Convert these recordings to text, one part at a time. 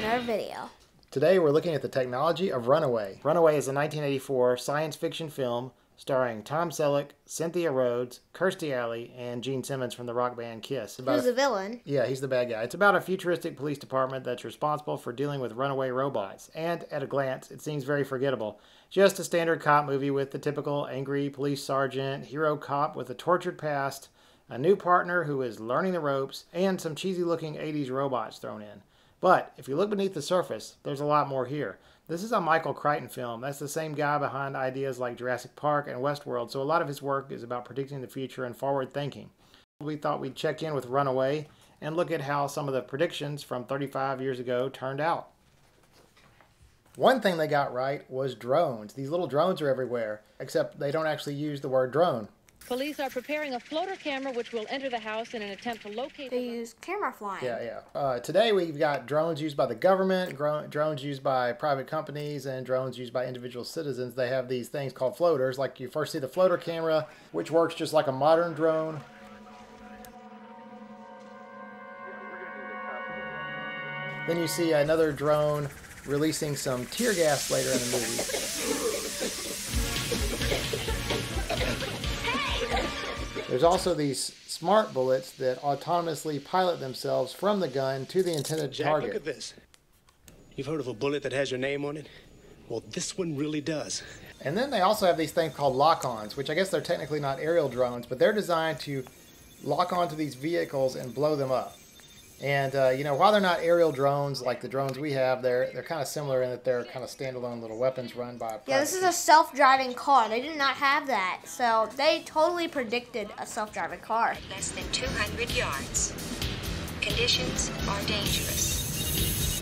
in our video. Today we're looking at the technology of Runaway. Runaway is a 1984 science fiction film starring Tom Selleck, Cynthia Rhodes, Kirstie Alley, and Gene Simmons from the rock band Kiss. Who's the villain? Yeah, he's the bad guy. It's about a futuristic police department that's responsible for dealing with runaway robots. And at a glance, it seems very forgettable. Just a standard cop movie with the typical angry police sergeant, hero cop with a tortured past, a new partner who is learning the ropes, and some cheesy looking 80s robots thrown in. But if you look beneath the surface, there's a lot more here. This is a Michael Crichton film. That's the same guy behind ideas like Jurassic Park and Westworld, so a lot of his work is about predicting the future and forward thinking. We thought we'd check in with Runaway and look at how some of the predictions from 35 years ago turned out. One thing they got right was drones. These little drones are everywhere, except they don't actually use the word drone. Police are preparing a floater camera which will enter the house in an attempt to locate... They use camera flying. Yeah. Today we've got drones used by the government, drones used by private companies, and drones used by individual citizens. They have these things called floaters. Like you first see the floater camera, which works just like a modern drone. Then you see another drone releasing some tear gas later in the movie. There's also these smart bullets that autonomously pilot themselves from the gun to the intended target. Look at this. You've heard of a bullet that has your name on it? Well, this one really does. And then they also have these things called lock-ons, which I guess they're technically not aerial drones, but they're designed to lock onto these vehicles and blow them up. And, while they're not aerial drones like the drones we have, they're kind of similar in that they're kind of standalone little weapons run by... Yeah, this is a self-driving car. They did not have that, so they totally predicted a self-driving car. Less than 200 yards. Conditions are dangerous.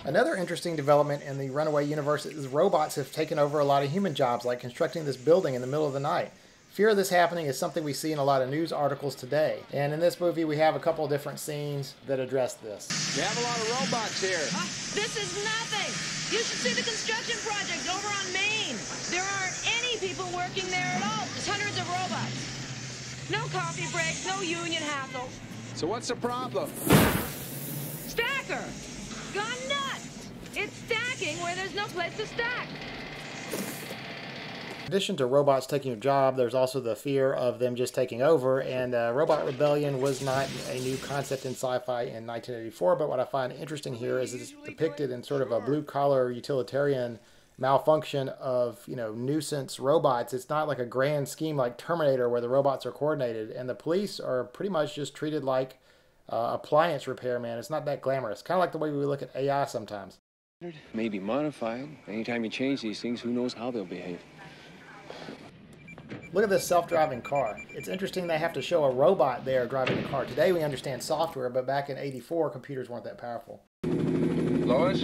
Another interesting development in the Runaway universe is robots have taken over a lot of human jobs, like constructing this building in the middle of the night. Fear of this happening is something we see in a lot of news articles today. And in this movie, we have a couple of different scenes that address this. We have a lot of robots here. This is nothing. You should see the construction project over on Main. There aren't any people working there at all. There's hundreds of robots. No coffee breaks, no union hassle. So what's the problem? Stacker! Gone nuts! It's stacking where there's no place to stack. In addition to robots taking your job, there's also the fear of them just taking over, and robot rebellion was not a new concept in sci-fi in 1984, but what I find interesting here is it's depicted in sort of a blue-collar utilitarian malfunction of, nuisance robots. It's not like a grand scheme like Terminator where the robots are coordinated, and the police are pretty much just treated like appliance repairman. It's not that glamorous. Kind of like the way we look at AI sometimes. Maybe modified. Anytime you change these things, who knows how they'll behave. Look at this self-driving car. It's interesting they have to show a robot there driving the car. Today we understand software, but back in '84, computers weren't that powerful. Lois?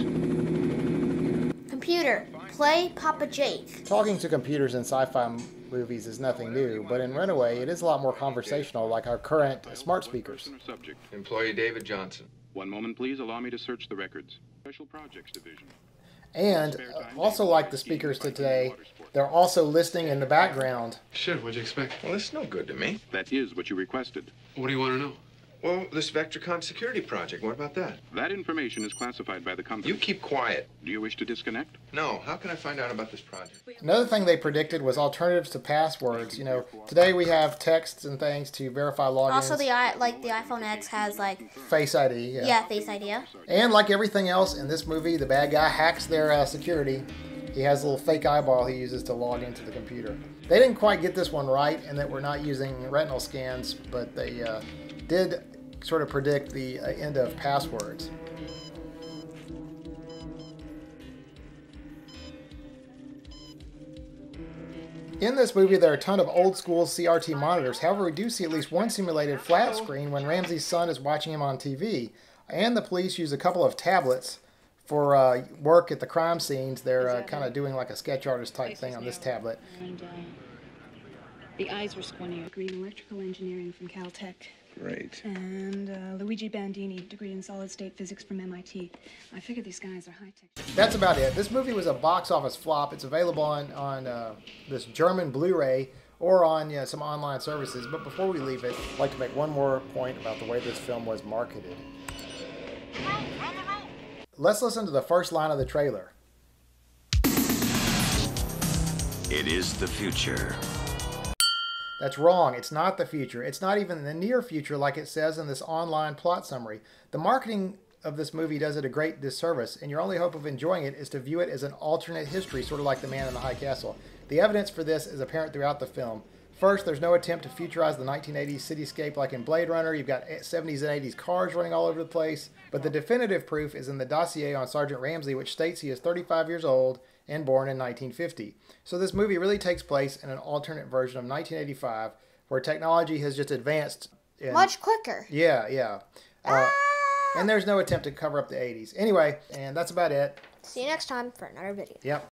Computer, play Papa Jake. Talking to computers in sci-fi movies is nothing new, but in Runaway it is a lot more conversational, like our current smart speakers. Subject. Employee David Johnson. One moment, please. Allow me to search the records. Special Projects Division. And also like the speakers today, they're also listening in the background. Sure, what'd you expect? Well, it's no good to me. That is what you requested. What do you want to know? Well, this VectorCon security project, what about that? That information is classified by the company. You keep quiet. Do you wish to disconnect? No, how can I find out about this project? Another thing they predicted was alternatives to passwords. Today we have texts and things to verify logins. Also, the iPhone X has Face ID. Yeah, Face ID. And like everything else in this movie, the bad guy hacks their security. He has a little fake eyeball he uses to log into the computer. They didn't quite get this one right, in that we're not using retinal scans, but they did sort of predict the end of passwords. In this movie, there are a ton of old school CRT monitors. However, we do see at least one simulated flat screen when Ramsey's son is watching him on TV. And the police use a couple of tablets for work at the crime scenes. They're kind of doing like a sketch artist type thing on this tablet. And the eyes were squinting. Degree in electrical engineering from Caltech. Great. And Luigi Bandini, degree in solid-state physics from MIT. I figure these guys are high-tech. That's about it. This movie was a box office flop. It's available on this German Blu-ray or on some online services. But before we leave it, I'd like to make one more point about the way this film was marketed. Let's listen to the first line of the trailer. It is the future. That's wrong. It's not the future. It's not even the near future like it says in this online plot summary. The marketing of this movie does it a great disservice, and your only hope of enjoying it is to view it as an alternate history, sort of like The Man in the High Castle. The evidence for this is apparent throughout the film. First, there's no attempt to futurize the 1980s cityscape like in Blade Runner. You've got 70s and 80s cars running all over the place. But the definitive proof is in the dossier on Sergeant Ramsey, which states he is 35 years old and born in 1950. So this movie really takes place in an alternate version of 1985, where technology has just advanced. Much quicker. Yeah. And there's no attempt to cover up the 80s. Anyway, and that's about it. See you next time for another video. Yep.